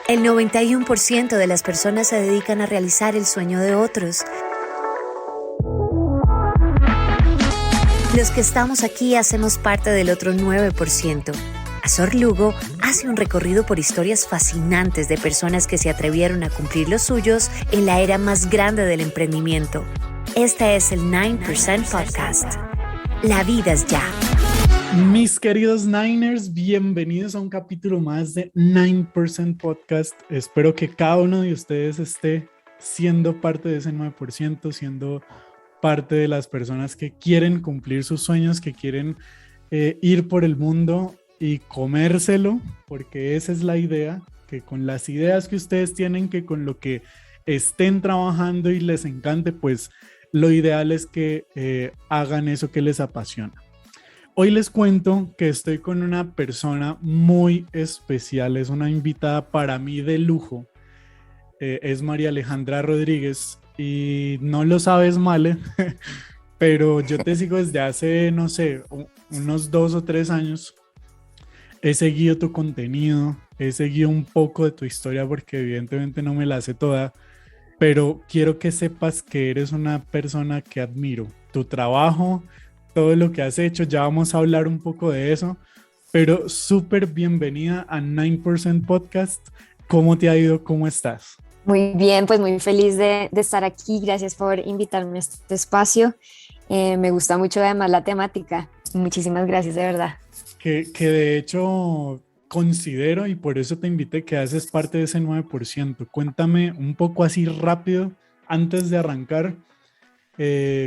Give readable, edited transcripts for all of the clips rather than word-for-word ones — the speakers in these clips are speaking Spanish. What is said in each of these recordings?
El 91% de las personas se dedican a realizar el sueño de otros. Los que estamos aquí hacemos parte del otro 9%. Azor Lugo hace un recorrido por historias fascinantes de personas que se atrevieron a cumplir los suyos en la era más grande del emprendimiento. Este es el 9% Podcast. La vida es ya. Mis queridos Niners, bienvenidos a un capítulo más de 9% Podcast. Espero que cada uno de ustedes esté siendo parte de ese 9%, siendo parte de las personas que quieren cumplir sus sueños, que quieren ir por el mundo y comérselo, porque esa es la idea, que con las ideas que ustedes tienen, que con lo que estén trabajando y les encante, pues lo ideal es que hagan eso que les apasiona. Hoy les cuento que estoy con una persona muy especial, es una invitada para mí de lujo, es María Alejandra Rodríguez y no lo sabes, Male, pero yo te sigo desde hace, no sé, unos 2 o 3 años. He seguido tu contenido, he seguido un poco de tu historia porque evidentemente no me la sé toda, pero quiero que sepas que eres una persona que admiro. Tu trabajo, todo lo que has hecho, ya vamos a hablar un poco de eso, pero súper bienvenida a 9% Podcast. ¿Cómo te ha ido? ¿Cómo estás? Muy bien, pues muy feliz de estar aquí. Gracias por invitarme a este espacio. Me gusta mucho además la temática. Muchísimas gracias, de verdad. Que de hecho considero, y por eso te invité, que haces parte de ese 9%. Cuéntame un poco así rápido, antes de arrancar,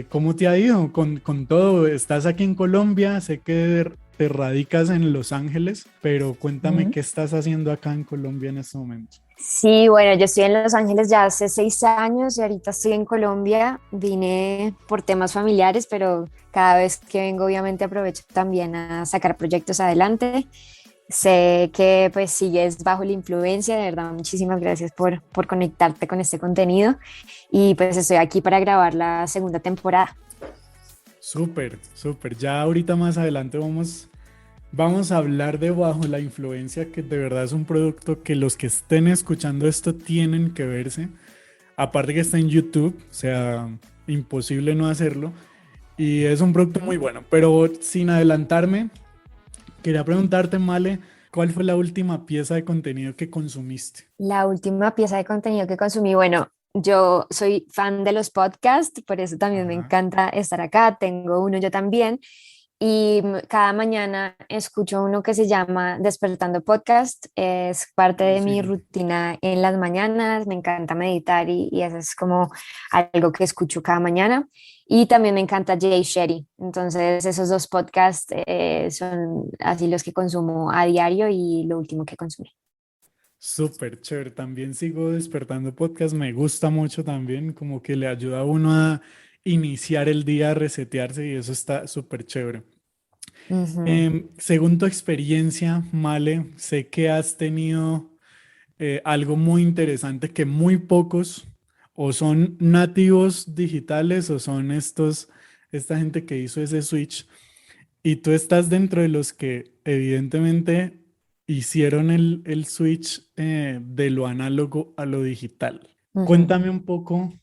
¿cómo te ha ido con todo? Estás aquí en Colombia, sé que te radicas en Los Ángeles, pero cuéntame qué estás haciendo acá en Colombia en este momento. Sí, bueno, yo estoy en Los Ángeles ya hace 6 años y ahorita estoy en Colombia. Vine por temas familiares, pero cada vez que vengo obviamente aprovecho también a sacar proyectos adelante. Sé que pues sigues bajo la influencia, de verdad, muchísimas gracias por conectarte con este contenido y pues estoy aquí para grabar la segunda temporada. Súper, súper. Ya ahorita más adelante vamos a hablar de Bajo la Influencia, que de verdad es un producto que los que estén escuchando esto tienen que verse. Aparte que está en YouTube, o sea, imposible no hacerlo. Y es un producto muy bueno. Pero sin adelantarme, quería preguntarte, Male, ¿cuál fue la última pieza de contenido que consumiste? La última pieza de contenido que consumí, bueno, yo soy fan de los podcasts, por eso también me Ajá. encanta estar acá, tengo uno yo también, y cada mañana escucho uno que se llama Despertando Podcast, es parte de mi Sí. rutina en las mañanas, me encanta meditar y eso es como algo que escucho cada mañana. Y también me encanta Jay Shetty, entonces esos dos podcasts son así los que consumo a diario y lo último que consumí. Súper chévere. También sigo Despertando Podcast. Me gusta mucho también, como que le ayuda a uno a iniciar el día, a resetearse y eso está súper chévere. Ujú. Según tu experiencia, Male, sé que has tenido algo muy interesante que muy pocos o son nativos digitales o son esta gente que hizo ese switch y tú estás dentro de los que evidentemente hicieron el switch de lo análogo a lo digital. Ujú. Cuéntame un poco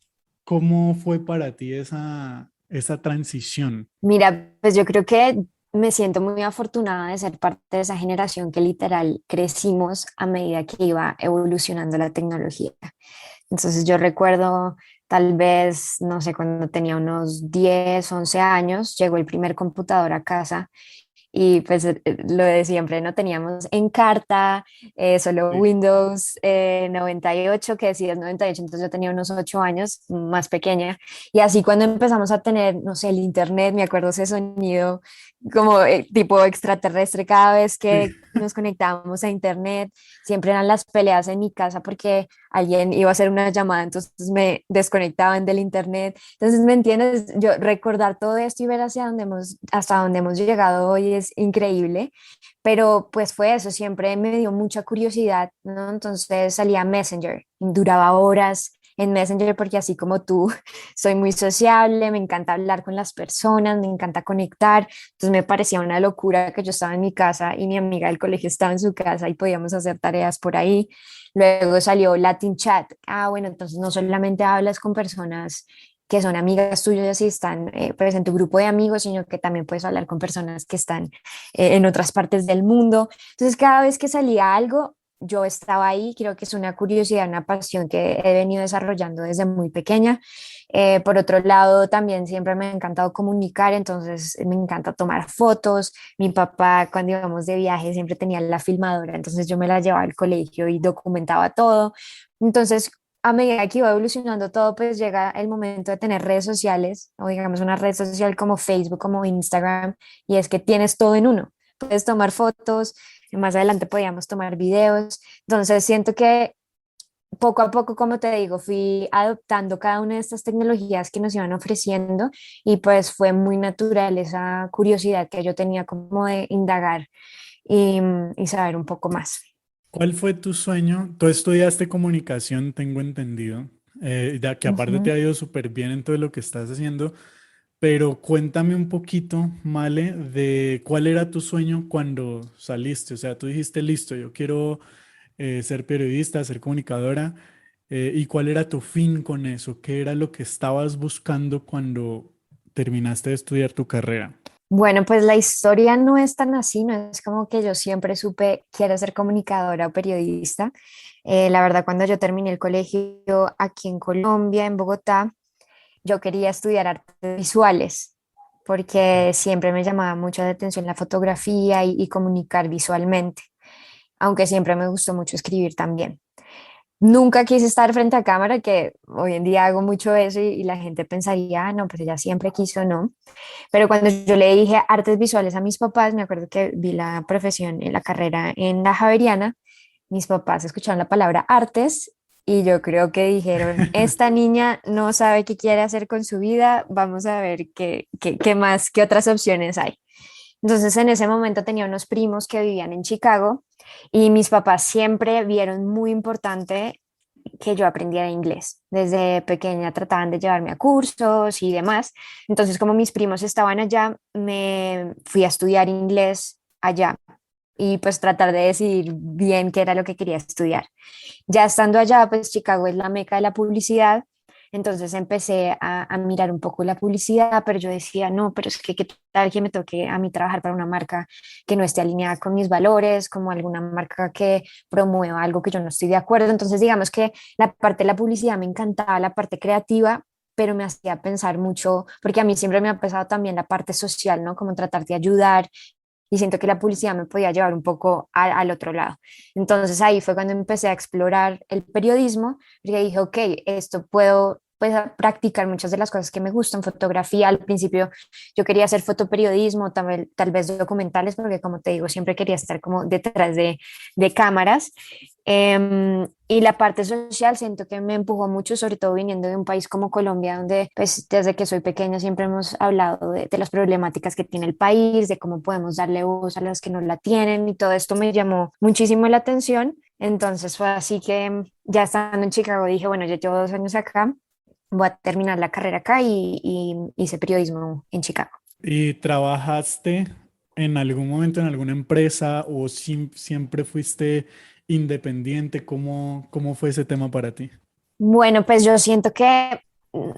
cómo fue para ti esa transición. Mira, pues yo creo que me siento muy afortunada de ser parte de esa generación que literal crecimos a medida que iba evolucionando la tecnología. Entonces yo recuerdo tal vez, no sé, cuando tenía unos 10, 11 años, llegó el primer computador a casa y pues lo de siempre, no teníamos en carta, solo Sí. Windows 98, que decías 98, entonces yo tenía unos 8 años, más pequeña, y así cuando empezamos a tener, no sé, el internet, me acuerdo ese sonido como tipo extraterrestre cada vez Sí. que nos conectábamos a internet, siempre eran las peleas en mi casa porque alguien iba a hacer una llamada, entonces me desconectaban del internet. Entonces, ¿me entiendes? Yo recordar todo esto y ver hasta dónde hemos llegado hoy es increíble, pero pues fue eso, siempre me dio mucha curiosidad, ¿no? Entonces salía Messenger, duraba horas en Messenger porque así como tú, soy muy sociable, me encanta hablar con las personas, me encanta conectar. Entonces me parecía una locura que yo estaba en mi casa y mi amiga del colegio estaba en su casa y podíamos hacer tareas por ahí. Luego salió Latin Chat. Ah, bueno, entonces no solamente hablas con personas que son amigas tuyas y así están pues en tu grupo de amigos, sino que también puedes hablar con personas que están en otras partes del mundo. Entonces, cada vez que salía algo, yo estaba ahí. Creo que es una curiosidad, una pasión que he venido desarrollando desde muy pequeña. Por otro lado, también siempre me ha encantado comunicar, entonces me encanta tomar fotos. Mi papá, cuando íbamos de viaje, siempre tenía la filmadora, entonces yo me la llevaba al colegio y documentaba todo. Entonces, a medida que iba evolucionando todo, pues llega el momento de tener redes sociales, o digamos una red social como Facebook, como Instagram, y es que tienes todo en uno. Puedes tomar fotos, más adelante podíamos tomar videos. Entonces siento que poco a poco, como te digo, fui adoptando cada una de estas tecnologías que nos iban ofreciendo y pues fue muy natural esa curiosidad que yo tenía como de indagar y saber un poco más. ¿Cuál fue tu sueño? Tú estudiaste comunicación, tengo entendido, ya que aparte te Ujú. ha ido súper bien en todo lo que estás haciendo, pero cuéntame un poquito, Male, de cuál era tu sueño cuando saliste. O sea, tú dijiste, listo, yo quiero ser periodista, ser comunicadora, ¿y cuál era tu fin con eso? ¿Qué era lo que estabas buscando cuando terminaste de estudiar tu carrera? Bueno, pues la historia no es tan así, no es como que yo siempre supe quiero ser comunicadora o periodista. La verdad, cuando yo terminé el colegio aquí en Colombia, en Bogotá, yo quería estudiar artes visuales porque siempre me llamaba mucho la atención la fotografía y comunicar visualmente, aunque siempre me gustó mucho escribir también. Nunca quise estar frente a cámara, que hoy en día hago mucho eso y la gente pensaría, "Ah, no, pues ella siempre quiso, no". Pero cuando yo le dije artes visuales a mis papás, me acuerdo que vi la profesión en la carrera en la Javeriana, mis papás escucharon la palabra artes y yo creo que dijeron, esta niña no sabe qué quiere hacer con su vida, vamos a ver qué más, qué otras opciones hay. Entonces en ese momento tenía unos primos que vivían en Chicago y mis papás siempre vieron muy importante que yo aprendiera inglés. Desde pequeña trataban de llevarme a cursos y demás. Entonces, como mis primos estaban allá, me fui a estudiar inglés allá y pues tratar de decidir bien qué era lo que quería estudiar. Ya estando allá, pues Chicago es la meca de la publicidad, entonces empecé a mirar un poco la publicidad, pero yo decía, no, pero es que qué tal que me toque a mí trabajar para una marca que no esté alineada con mis valores, como alguna marca que promueva algo que yo no estoy de acuerdo. Entonces, digamos que la parte de la publicidad me encantaba, la parte creativa, pero me hacía pensar mucho, porque a mí siempre me ha pesado también la parte social, ¿no? Como tratar de ayudar y siento que la publicidad me podía llevar un poco al otro lado. Entonces ahí fue cuando empecé a explorar el periodismo, porque dije, ok, esto puedo pues a practicar muchas de las cosas que me gustan, fotografía. Al principio yo quería hacer fotoperiodismo, tal vez documentales, porque como te digo, siempre quería estar como detrás de cámaras. Y la parte social siento que me empujó mucho, sobre todo viniendo de un país como Colombia, donde pues desde que soy pequeña siempre hemos hablado de las problemáticas que tiene el país, de cómo podemos darle voz a las que no la tienen y todo esto me llamó muchísimo la atención. Entonces fue así que ya estando en Chicago dije, bueno, ya llevo 2 años acá, voy a terminar la carrera acá y hice periodismo en Chicago. ¿Y trabajaste en algún momento en alguna empresa o siempre fuiste independiente? ¿Cómo fue ese tema para ti? Bueno, pues yo siento que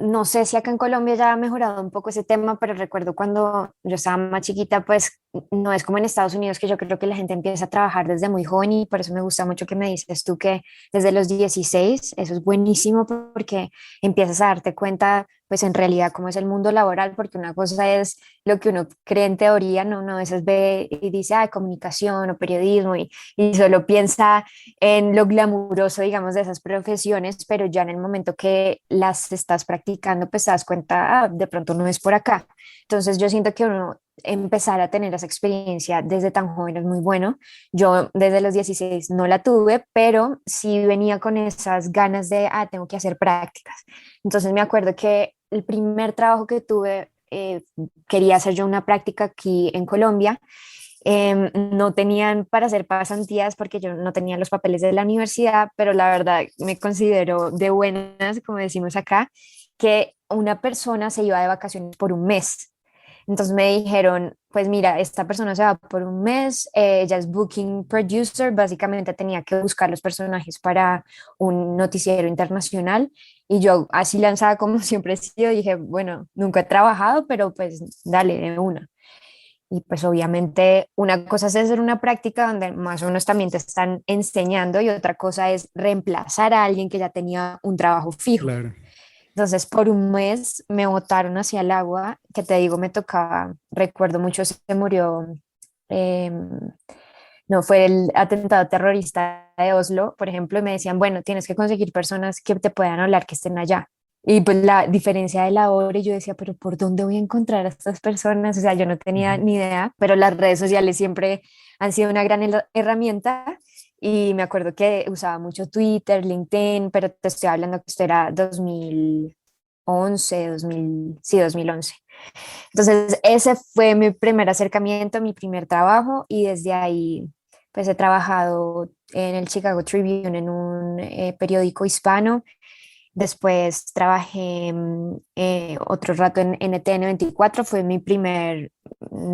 no sé si acá en Colombia ya ha mejorado un poco ese tema, pero recuerdo cuando yo estaba más chiquita, pues no es como en Estados Unidos, que yo creo que la gente empieza a trabajar desde muy joven y por eso me gusta mucho que me dices tú que desde los 16 eso es buenísimo porque empiezas a darte cuenta, pues en realidad cómo es el mundo laboral, porque una cosa es lo que uno cree en teoría, no, uno a veces ve y dice, ah, comunicación o periodismo y solo piensa en lo glamuroso, digamos, de esas profesiones, pero ya en el momento que las estás practicando, pues te das cuenta, ah, de pronto no es por acá. Entonces yo siento que uno empezar a tener esa experiencia desde tan joven es muy bueno. Yo desde los 16 no la tuve, pero sí venía con esas ganas de, ah, tengo que hacer prácticas. Entonces me acuerdo que el primer trabajo que tuve, quería hacer yo una práctica aquí en Colombia No tenían para hacer pasantías porque yo no tenía los papeles de la universidad, pero la verdad me considero de buenas, como decimos acá, que una persona se iba de vacaciones por un mes. Entonces me dijeron, pues mira, esta persona se va por un mes, ella es booking producer, básicamente tenía que buscar los personajes para un noticiero internacional y yo así lanzada como siempre he sido, dije, bueno, nunca he trabajado, pero pues dale de una. Y pues obviamente una cosa es hacer una práctica donde más o menos también te están enseñando y otra cosa es reemplazar a alguien que ya tenía un trabajo fijo. Claro. Entonces, por un mes me botaron hacia el agua, que te digo, me tocaba, recuerdo mucho, se murió, em, no, fue el atentado terrorista de Oslo, por ejemplo, y me decían, bueno, tienes que conseguir personas que te puedan hablar, que estén allá. Y pues la diferencia de la hora, y yo decía, pero ¿por dónde voy a encontrar a estas personas? O sea, yo no tenía Ujú. ni idea, pero las redes sociales siempre han sido una gran herramienta. Y me acuerdo que usaba mucho Twitter, LinkedIn, pero te estoy hablando que esto era 2011, 2000, sí, 2011. Entonces, ese fue mi primer acercamiento, mi primer trabajo, y desde ahí, pues he trabajado en el Chicago Tribune, en un periódico hispano. Después trabajé otro rato en NTN 24, fue mi primer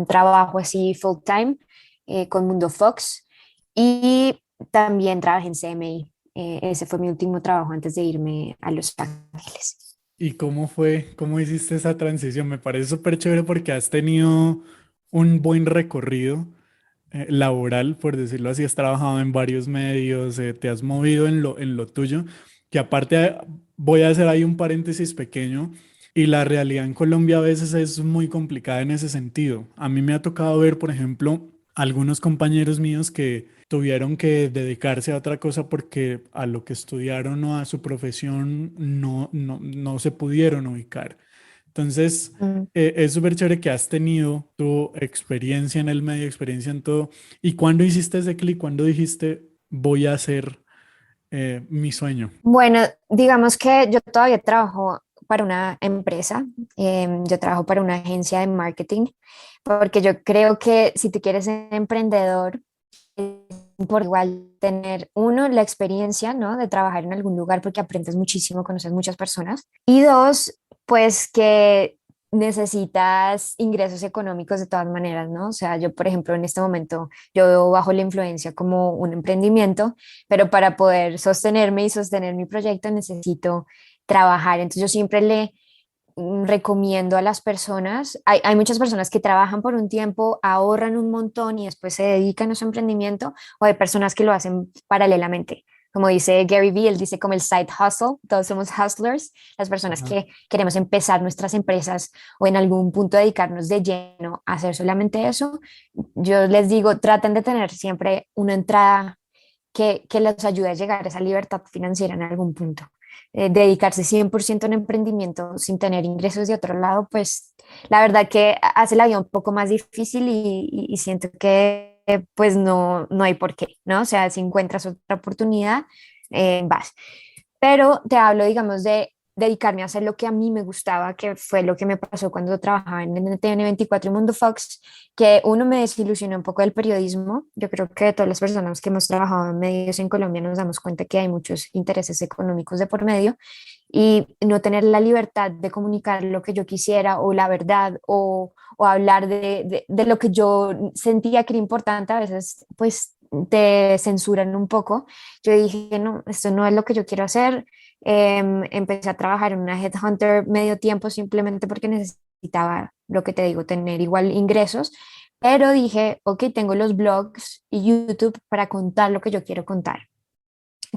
trabajo así full time con Mundo Fox. Y también trabajé en CMI. Ese fue mi último trabajo antes de irme a Los Ángeles. ¿Y cómo fue? ¿Cómo hiciste esa transición? Me parece súper chévere porque has tenido un buen recorrido laboral, por decirlo así. Has trabajado en varios medios, te has movido en lo tuyo, que aparte voy a hacer ahí un paréntesis pequeño. Y la realidad en Colombia a veces es muy complicada en ese sentido. A mí me ha tocado ver, por ejemplo, algunos compañeros míos que tuvieron que dedicarse a otra cosa porque a lo que estudiaron o a su profesión no se pudieron ubicar. Entonces, Mm. es súper chévere que has tenido tu experiencia en el medio, experiencia en todo. ¿Y cuándo hiciste ese clic? ¿Cuándo dijiste, voy a hacer mi sueño? Bueno, digamos que yo todavía trabajo para una empresa, yo trabajo para una agencia de marketing, porque yo creo que si tú quieres ser emprendedor, por igual tener uno, la experiencia, ¿no? De trabajar en algún lugar porque aprendes muchísimo, conoces muchas personas. Y dos, pues que necesitas ingresos económicos de todas maneras, ¿no? O sea, yo, por ejemplo, en este momento, yo veo bajo la influencia como un emprendimiento, pero para poder sostenerme y sostener mi proyecto necesito trabajar. Entonces yo siempre le recomiendo a las personas, hay muchas personas que trabajan por un tiempo, ahorran un montón y después se dedican a su emprendimiento, o hay personas que lo hacen paralelamente. Como dice Gary Vee, él dice como el side hustle, todos somos hustlers, las personas Ajá. que queremos empezar nuestras empresas o en algún punto dedicarnos de lleno a hacer solamente eso. Yo les digo, traten de tener siempre una entrada que les ayude a llegar a esa libertad financiera en algún punto. Dedicarse 100% en emprendimiento sin tener ingresos de otro lado, pues la verdad que hace la vida un poco más difícil y siento que pues no hay por qué, ¿no? O sea, si encuentras otra oportunidad, vas. Pero te hablo, digamos, de dedicarme a hacer lo que a mí me gustaba, que fue lo que me pasó cuando trabajaba en NTN 24 y Mundo Fox, que uno me desilusionó un poco del periodismo. Yo creo que todas las personas que hemos trabajado en medios en Colombia nos damos cuenta que hay muchos intereses económicos de por medio y no tener la libertad de comunicar lo que yo quisiera o la verdad o hablar de lo que yo sentía que era importante, a veces pues te censuran un poco. Yo dije, no, esto no es lo que yo quiero hacer. Empecé a trabajar en una headhunter medio tiempo simplemente porque necesitaba, lo que te digo, tener igual ingresos, pero dije, ok, tengo los blogs y YouTube para contar lo que yo quiero contar.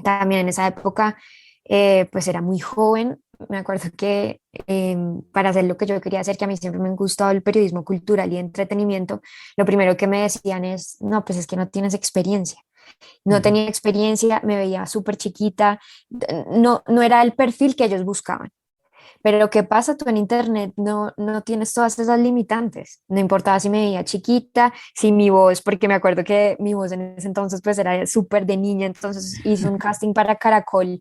También en esa época, pues era muy joven. Me acuerdo que para hacer lo que yo quería hacer, que a mí siempre me ha gustado el periodismo cultural y entretenimiento, lo primero que me decían es, no, pues es que no tienes experiencia. No Ujú. tenía experiencia, me veía súper chiquita, no era el perfil que ellos buscaban. Pero ¿qué pasa? Tú en internet no tienes todas esas limitantes. No importaba si me veía chiquita, si mi voz, porque me acuerdo que mi voz en ese entonces pues era súper de niña, entonces hice un casting para Caracol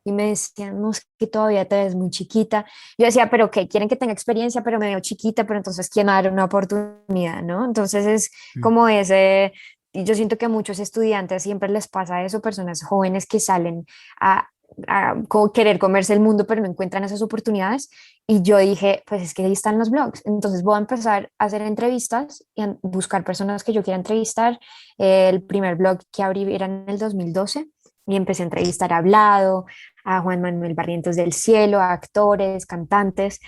y me decían, no, es que todavía te ves muy chiquita. Yo decía, pero ¿qué? Quieren que tenga experiencia, pero me veo chiquita, pero entonces, ¿quién va a dar una oportunidad, no? Entonces es Sí. como ese, y yo siento que a muchos estudiantes siempre les pasa eso, personas jóvenes que salen a, como querer comerse el mundo, pero no encuentran esas oportunidades. Y yo dije, pues es que ahí están los blogs. Entonces voy a empezar a hacer entrevistas y a buscar personas que yo quiera entrevistar. El primer blog que abrí era en el 2012 y empecé a entrevistar a Hablado, a Juan Manuel Barrientos del Cielo, a actores, cantantes.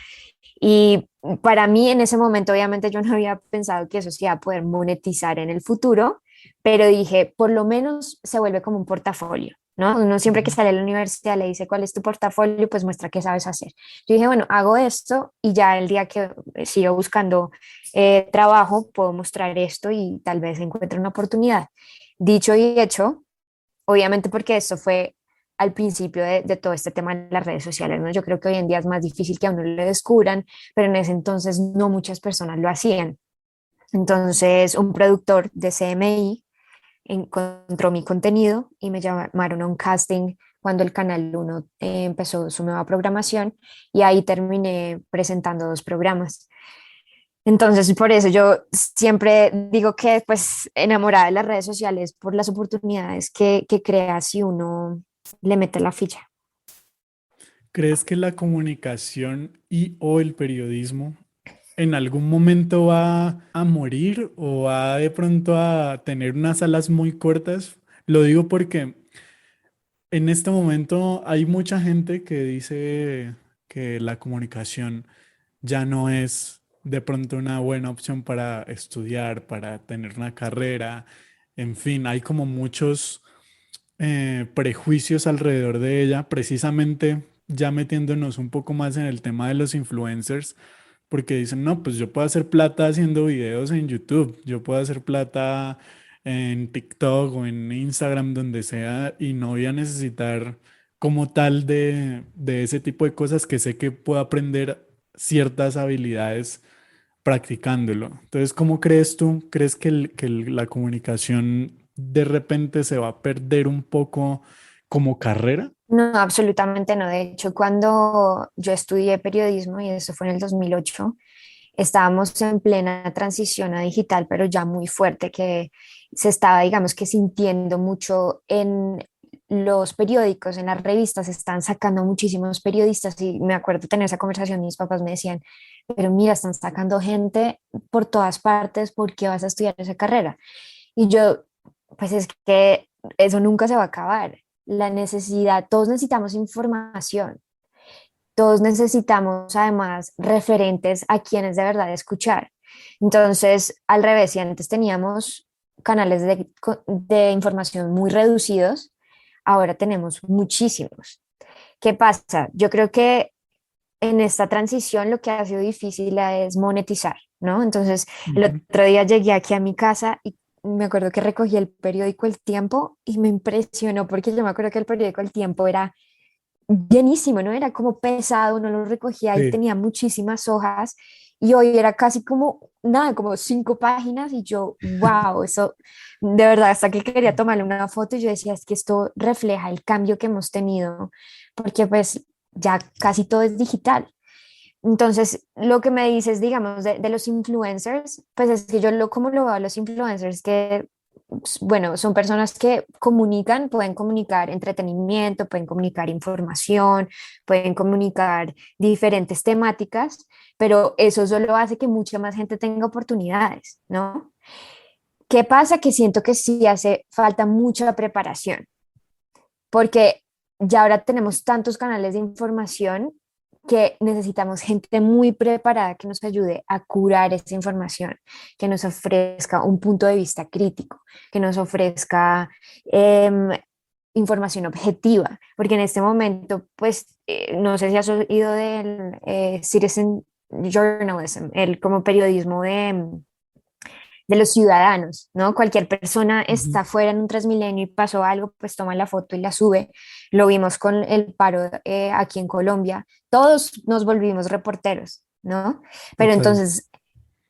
Y para mí en ese momento, obviamente yo no había pensado que eso se iba a poder monetizar en el futuro, pero dije, por lo menos se vuelve como un portafolio, ¿no? Uno siempre que Ujú. sale de la universidad le dice, ¿cuál es tu portafolio? Pues muestra qué sabes hacer. Yo dije, bueno, hago esto y ya el día que sigo buscando trabajo, puedo mostrar esto y tal vez encuentre una oportunidad. Dicho y hecho, obviamente porque esto fue al principio de todo este tema de las redes sociales, ¿no? Yo creo que hoy en día es más difícil que a uno le descubran, pero en ese entonces no muchas personas lo hacían. Entonces, un productor de CMI encontró mi contenido y me llamaron a un casting cuando el Canal 1 empezó su nueva programación y ahí terminé presentando 2 programas. Entonces, por eso yo siempre digo que pues enamorada de las redes sociales por las oportunidades que crea si uno le mete la ficha. ¿Crees que la comunicación y o el periodismo en algún momento va a morir o va de pronto a tener unas alas muy cortas? Lo digo porque en este momento hay mucha gente que dice que la comunicación ya no es de pronto una buena opción para estudiar, para tener una carrera. En fin, hay como muchos prejuicios alrededor de ella, precisamente ya metiéndonos un poco más en el tema de los influencers, porque dicen, no, pues yo puedo hacer plata haciendo videos en YouTube, yo puedo hacer plata en TikTok o en Instagram, donde sea, y no voy a necesitar como tal de ese tipo de cosas que sé que puedo aprender ciertas habilidades practicándolo. Entonces, ¿cómo crees tú? ¿Crees que, la comunicación de repente se va a perder un poco como carrera? No, absolutamente no. De hecho, cuando yo estudié periodismo, y eso fue en el 2008, estábamos en plena transición a digital, pero ya muy fuerte, que se estaba, digamos que sintiendo mucho en los periódicos, en las revistas, se están sacando muchísimos periodistas y me acuerdo tener esa conversación, mis papás me decían, pero mira, están sacando gente por todas partes, ¿por qué vas a estudiar esa carrera? Y yo, pues es que eso nunca se va a acabar. La necesidad, todos necesitamos información, todos necesitamos además referentes a quienes de verdad escuchar. Entonces, al revés, si antes teníamos canales de información muy reducidos, ahora tenemos muchísimos. ¿Qué pasa? Yo creo que en esta transición lo que ha sido difícil es monetizar, ¿no? Entonces, el Ujú. otro día llegué aquí a mi casa y me acuerdo que recogí el periódico El Tiempo y me impresionó porque yo me acuerdo que el periódico El Tiempo era llenísimo, ¿no? Era como pesado, no lo recogía y Sí. tenía muchísimas hojas y hoy era casi como, nada, como 5 páginas y yo, wow, eso, de verdad, hasta que quería tomarle una foto y yo decía, es que esto refleja el cambio que hemos tenido, porque pues ya casi todo es digital. Entonces, lo que me dices, digamos, de los influencers, pues es que yo como lo veo a los influencers, que, bueno, son personas que comunican, pueden comunicar entretenimiento, pueden comunicar información, pueden comunicar diferentes temáticas, pero eso solo hace que mucha más gente tenga oportunidades, ¿no? ¿Qué pasa? Que siento que sí hace falta mucha preparación, porque ya ahora tenemos tantos canales de información que necesitamos gente muy preparada que nos ayude a curar esa información, que nos ofrezca un punto de vista crítico, que nos ofrezca em, información objetiva, porque en este momento, pues, no sé si has oído del citizen journalism, el como periodismo de los ciudadanos, ¿no? Cualquier persona Ujú. está fuera en un Transmilenio y pasó algo, pues toma la foto y la sube. Lo vimos con el paro aquí en Colombia. Todos nos volvimos reporteros, ¿no? Pero Total. entonces,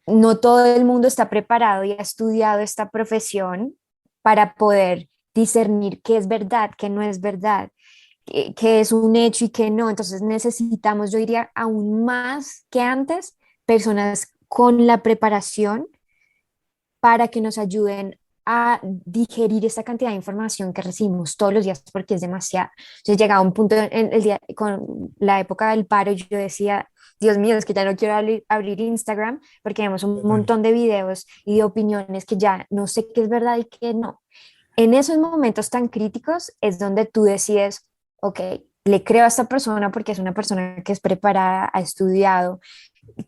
no todo el mundo está preparado y ha estudiado esta profesión para poder discernir qué es verdad, qué no es verdad, qué es un hecho y qué no. Entonces necesitamos, yo diría, aún más que antes, personas con la preparación para que nos ayuden a digerir esta cantidad de información que recibimos todos los días porque es demasiado. Entonces llegaba un punto en el día, con la época del paro, yo decía, Dios mío, es que ya no quiero abrir Instagram porque vemos un Total. montón de videos y de opiniones que ya no sé qué es verdad y qué no. En esos momentos tan críticos es donde tú decides, ok, le creo a esta persona porque es una persona que es preparada, ha estudiado,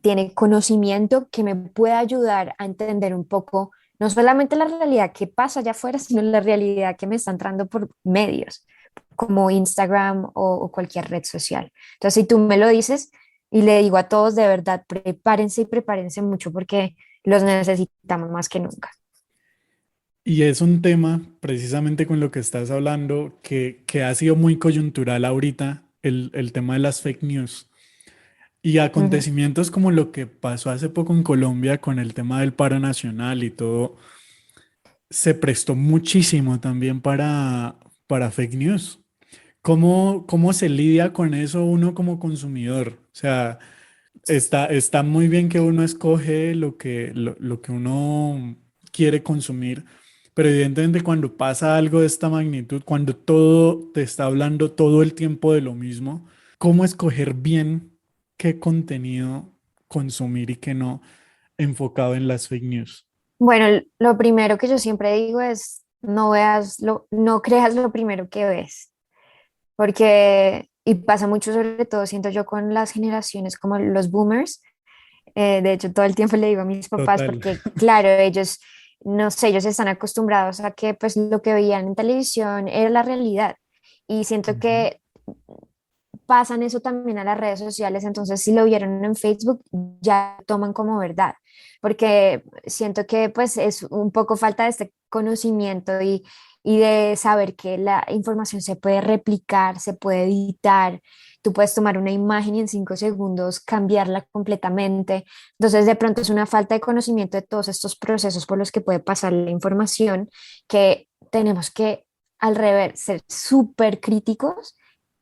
tiene conocimiento que me puede ayudar a entender un poco, no solamente la realidad que pasa allá afuera, sino la realidad que me está entrando por medios, como Instagram o cualquier red social. Entonces, si tú me lo dices y le digo a todos de verdad, prepárense y prepárense mucho porque los necesitamos más que nunca. Y es un tema, precisamente con lo que estás hablando, que ha sido muy coyuntural ahorita, el tema de las fake news. Y Ujú. acontecimientos como lo que pasó hace poco en Colombia con el tema del paro nacional y todo, se prestó muchísimo también para fake news. ¿Cómo se lidia con eso uno como consumidor? O sea, está muy bien que uno escoge lo que uno quiere consumir, pero evidentemente cuando pasa algo de esta magnitud, cuando todo te está hablando todo el tiempo de lo mismo, ¿cómo escoger bien qué contenido consumir y qué no enfocado en las fake news? Bueno, lo primero que yo siempre digo es no creas lo primero que ves, porque, y pasa mucho sobre todo, siento yo con las generaciones como los boomers, de hecho todo el tiempo le digo a mis papás, Total. porque claro, ellos, no sé, ellos están acostumbrados a que pues lo que veían en televisión era la realidad, y siento Ujú. que pasan eso también a las redes sociales, entonces si lo vieron en Facebook ya lo toman como verdad, porque siento que pues es un poco falta de este conocimiento y de saber que la información se puede replicar, se puede editar, tú puedes tomar una imagen y en 5 segundos cambiarla completamente, entonces de pronto es una falta de conocimiento de todos estos procesos por los que puede pasar la información que tenemos que al revés ser súper críticos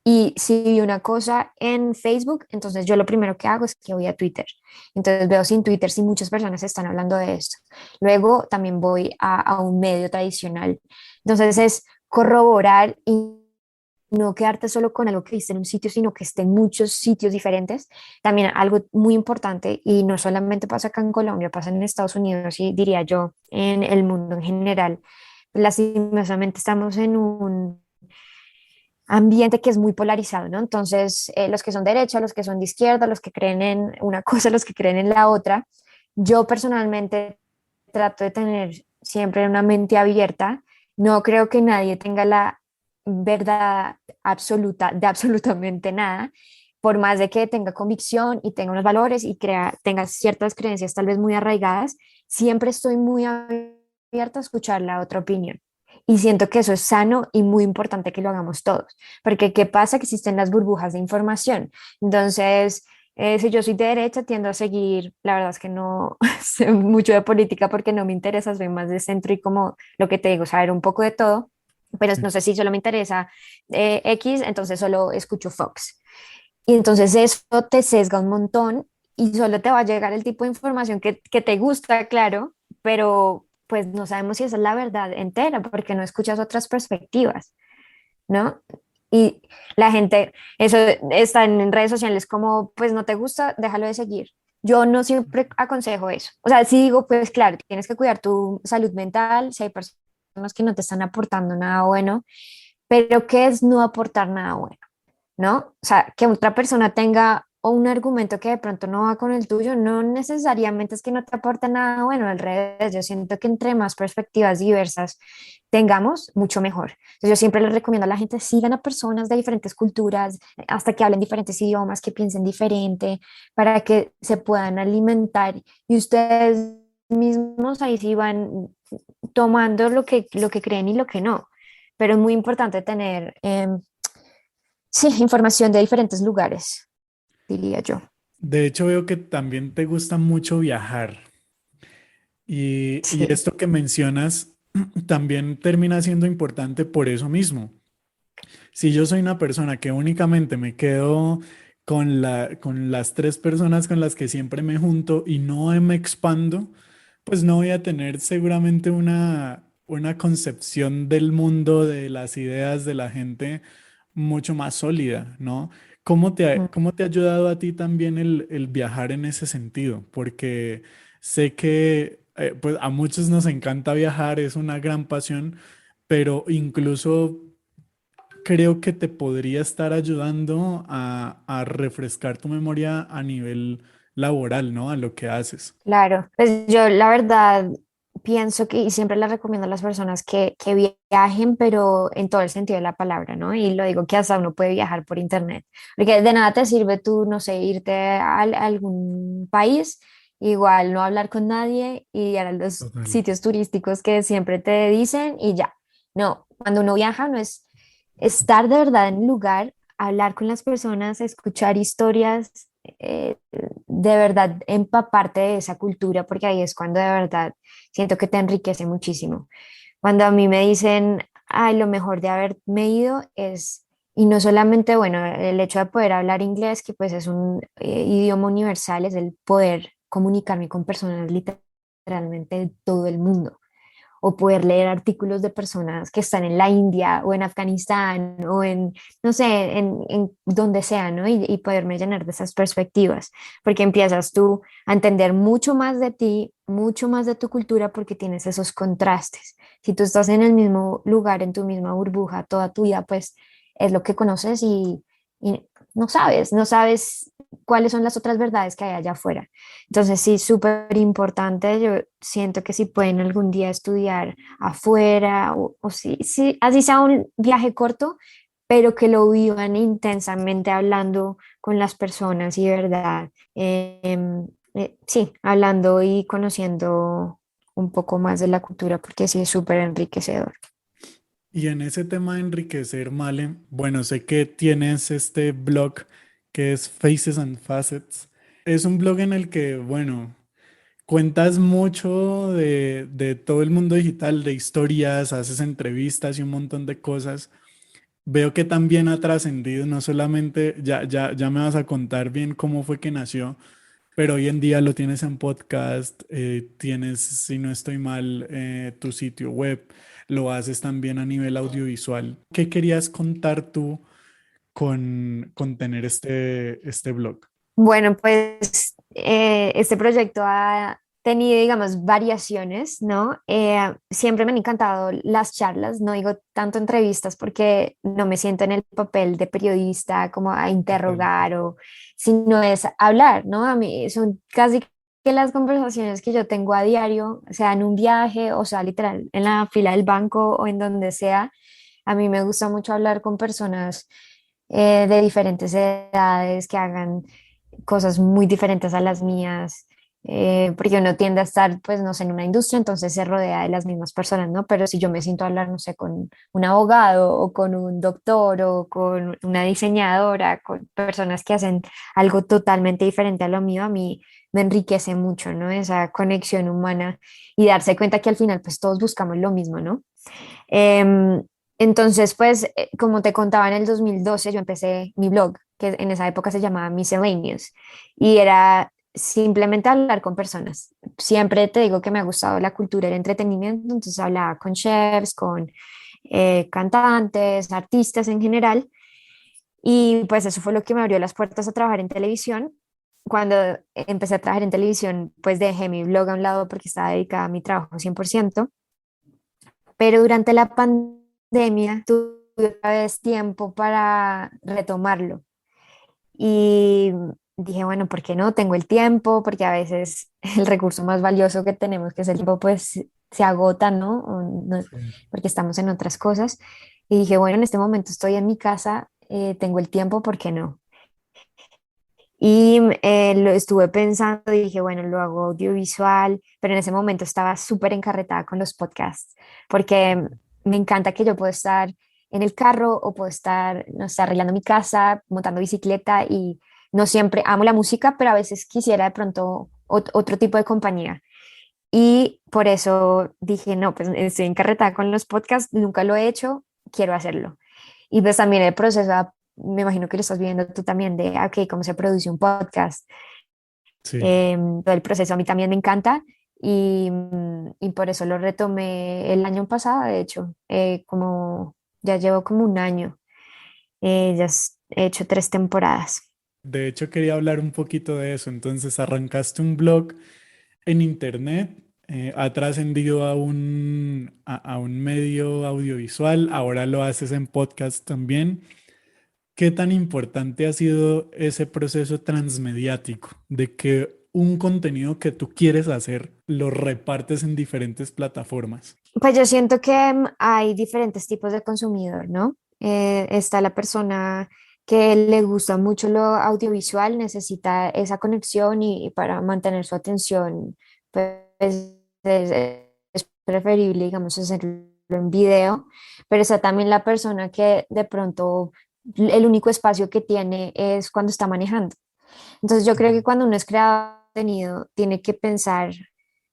y si vi una cosa en Facebook, entonces yo lo primero que hago es que voy a Twitter. Entonces veo sin Twitter si muchas personas están hablando de esto. Luego también voy a un medio tradicional. Entonces es corroborar y no quedarte solo con algo que viste en un sitio, sino que esté en muchos sitios diferentes. También algo muy importante, y no solamente pasa acá en Colombia, pasa en Estados Unidos y diría yo en el mundo en general. Lastimosamente estamos en un ambiente que es muy polarizado, ¿no? Entonces, los que son de derecha, los que son de izquierda, los que creen en una cosa, los que creen en la otra. Yo personalmente trato de tener siempre una mente abierta. No creo que nadie tenga la verdad absoluta de absolutamente nada, por más de que tenga convicción y tenga unos valores y tenga ciertas creencias tal vez muy arraigadas, siempre estoy muy abierta a escuchar la otra opinión. Y siento que eso es sano y muy importante que lo hagamos todos, porque ¿qué pasa? Que existen las burbujas de información. Entonces, si yo soy de derecha, tiendo a seguir, la verdad es que no sé mucho de política porque no me interesa, soy más de centro y como lo que te digo, saber un poco de todo, pero no sé si solo me interesa X, entonces solo escucho Fox. Y entonces eso te sesga un montón y solo te va a llegar el tipo de información que te gusta, claro, pero pues no sabemos si esa es la verdad entera porque no escuchas otras perspectivas, ¿no? Y la gente, eso está en redes sociales como, pues no te gusta, déjalo de seguir. Yo no siempre aconsejo eso. O sea, sí digo, pues claro, tienes que cuidar tu salud mental, si hay personas que no te están aportando nada bueno, pero ¿qué es no aportar nada bueno? ¿No? O sea, que otra persona tenga o un argumento que de pronto no va con el tuyo, no necesariamente es que no te aporte nada bueno, al revés, yo siento que entre más perspectivas diversas tengamos, mucho mejor. Entonces, yo siempre les recomiendo a la gente, sigan a personas de diferentes culturas, hasta que hablen diferentes idiomas, que piensen diferente, para que se puedan alimentar y ustedes mismos ahí sí van tomando lo que creen y lo que no. Pero es muy importante tener sí, información de diferentes lugares, diría yo. De hecho, veo que también te gusta mucho viajar y Sí. esto que mencionas también termina siendo importante por eso mismo, Si yo soy una persona que únicamente me quedo con las tres personas con las que siempre me junto y no me expando, pues no voy a tener seguramente una concepción del mundo, de las ideas de la gente mucho más sólida, ¿no? ¿Cómo te ha ayudado a ti también el viajar en ese sentido? Porque sé que pues a muchos nos encanta viajar, es una gran pasión, pero incluso creo que te podría estar ayudando a refrescar tu memoria a nivel laboral, ¿no? A lo que haces. Claro, pues yo la verdad pienso que y siempre les recomiendo a las personas que viajen, pero en todo el sentido de la palabra, ¿no? Y lo digo que hasta uno puede viajar por internet, porque de nada te sirve tú, no sé, irte a algún país, igual no hablar con nadie y ir a los Total. sitios turísticos que siempre te dicen y ya. No, cuando uno viaja no es estar de verdad en el lugar, hablar con las personas, escuchar historias, de verdad empaparte de esa cultura, porque ahí es cuando de verdad siento que te enriquece muchísimo. Cuando a mí me dicen, ay, lo mejor de haberme ido es, y no solamente, bueno, el hecho de poder hablar inglés, que pues es un idioma universal, es el poder comunicarme con personas literalmente de todo el mundo o poder leer artículos de personas que están en la India o en Afganistán o en, no sé, en donde sea, ¿no? Y poderme llenar de esas perspectivas, porque empiezas tú a entender mucho más de ti, mucho más de tu cultura, porque tienes esos contrastes. Si tú estás en el mismo lugar, en tu misma burbuja toda tu vida, pues es lo que conoces y no sabes cuáles son las otras verdades que hay allá afuera. Entonces, sí, súper importante. Yo siento que si pueden algún día estudiar afuera o sí, así sea un viaje corto, pero que lo vivan intensamente hablando con las personas y de verdad, sí, hablando y conociendo un poco más de la cultura, porque sí es súper enriquecedor. Y en ese tema de enriquecer, Male, bueno, sé que tienes este blog que es Faces and Facets. Es un blog en el que, bueno, cuentas mucho de todo el mundo digital, de historias, haces entrevistas y un montón de cosas. Veo que también ha trascendido, no solamente, ya me vas a contar bien cómo fue que nació, pero hoy en día lo tienes en podcast, tienes, si no estoy mal, tu sitio web, lo haces también a nivel audiovisual. ¿Qué querías contar tú con tener este blog? Bueno, pues este proyecto ha tenido, digamos, variaciones, ¿no? Siempre me han encantado las charlas, no digo tanto entrevistas porque no me siento en el papel de periodista como a Total. interrogar o, sino es hablar, ¿no? A mí son casi que las conversaciones que yo tengo a diario, sea en un viaje, o sea, literal, en la fila del banco o en donde sea. A mí me gusta mucho hablar con personas de diferentes edades que hagan cosas muy diferentes a las mías, porque uno tiende a estar, pues, no sé, en una industria, entonces se rodea de las mismas personas, ¿no? Pero si yo me siento a hablar, no sé, con un abogado o con un doctor o con una diseñadora, con personas que hacen algo totalmente diferente a lo mío, a mí me enriquece mucho, ¿no? Esa conexión humana y darse cuenta que al final, pues, todos buscamos lo mismo, ¿no? Em, entonces, pues, como te contaba, en el 2012 yo empecé mi blog, que en esa época se llamaba Miscellaneous, y era simplemente hablar con personas. Siempre te digo que me ha gustado la cultura del entretenimiento, entonces hablaba con chefs, con cantantes, artistas en general, y pues eso fue lo que me abrió las puertas a trabajar en televisión. Cuando empecé a trabajar en televisión, pues dejé mi blog a un lado porque estaba dedicada a mi trabajo 100%, pero durante la pandemia tuve otra vez tiempo para retomarlo y dije, bueno, ¿por qué no? Tengo el tiempo, porque a veces el recurso más valioso que tenemos, que es el tiempo, pues se agota, ¿no? Sí. Porque estamos en otras cosas. Y dije, bueno, en este momento estoy en mi casa, tengo el tiempo, ¿por qué no? Y lo estuve pensando y dije, bueno, lo hago audiovisual, pero en ese momento estaba súper encarretada con los podcasts, porque me encanta que yo puedo estar en el carro o puedo estar, no sé, arreglando mi casa, montando bicicleta y no siempre amo la música, pero a veces quisiera de pronto otro tipo de compañía. Y por eso dije, no, pues estoy encarretada con los podcasts, nunca lo he hecho, quiero hacerlo. Y pues también el proceso, me imagino que lo estás viendo tú también, de, ok, cómo se produce un podcast. Sí. Todo el proceso a mí también me encanta y por eso lo retomé el año pasado, de hecho, como ya llevo como un año, he hecho 3 temporadas. De hecho, quería hablar un poquito de eso. Entonces, arrancaste un blog en internet, ha trascendido a un medio audiovisual, ahora lo haces en podcast también. ¿Qué tan importante ha sido ese proceso transmediático de que un contenido que tú quieres hacer lo repartes en diferentes plataformas? Pues yo siento que hay diferentes tipos de consumidor, ¿no? Está la persona que le gusta mucho lo audiovisual, necesita esa conexión y para mantener su atención, pues es preferible, digamos, hacerlo en video, pero está también la persona que de pronto el único espacio que tiene es cuando está manejando. Entonces yo creo que cuando uno es creador de contenido, tiene que pensar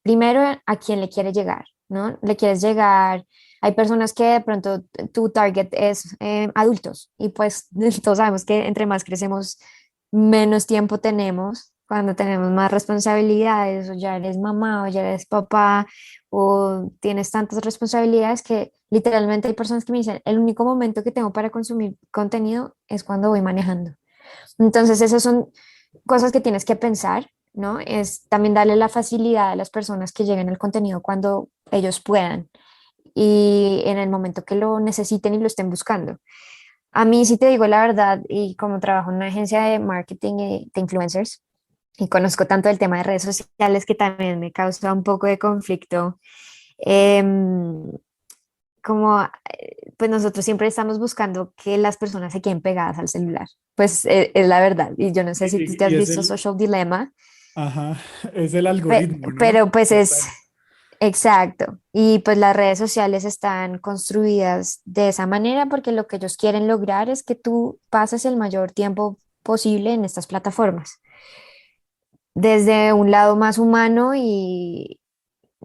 primero a quién le quiere llegar, ¿no? Le quieres llegar, hay personas que de pronto tu target es adultos y pues todos sabemos que entre más crecemos, menos tiempo tenemos. Cuando tenemos más responsabilidades, o ya eres mamá, o ya eres papá, o tienes tantas responsabilidades que literalmente hay personas que me dicen, el único momento que tengo para consumir contenido es cuando voy manejando. Entonces, esas son cosas que tienes que pensar, ¿no? Es también darle la facilidad a las personas que lleguen al contenido cuando ellos puedan y en el momento que lo necesiten y lo estén buscando. A mí, si te digo la verdad, y como trabajo en una agencia de marketing y de influencers, y conozco tanto el tema de redes sociales que también me causa un poco de conflicto, em, como pues nosotros siempre estamos buscando que las personas se queden pegadas al celular. Pues es la verdad. Y yo no sé si tú te Y has es visto Social Dilemma, ajá, es el algoritmo, ¿no? pero pues es Total. exacto. Y pues las redes sociales están construidas de esa manera porque lo que ellos quieren lograr es que tú pases el mayor tiempo posible en estas plataformas. Desde un lado más humano y,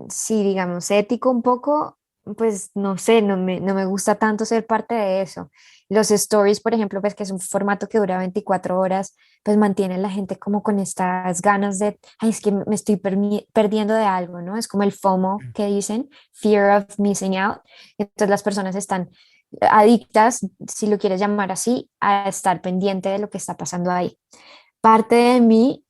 sí, digamos, ético un poco, pues no sé, no me gusta tanto ser parte de eso. Los stories, por ejemplo, pues que es un formato que dura 24 horas, pues mantiene a la gente como con estas ganas de, ay, es que me estoy perdiendo de algo, ¿no? Es como el FOMO que dicen, Fear of Missing Out. Entonces las personas están adictas, si lo quieres llamar así, a estar pendiente de lo que está pasando ahí. Parte de mí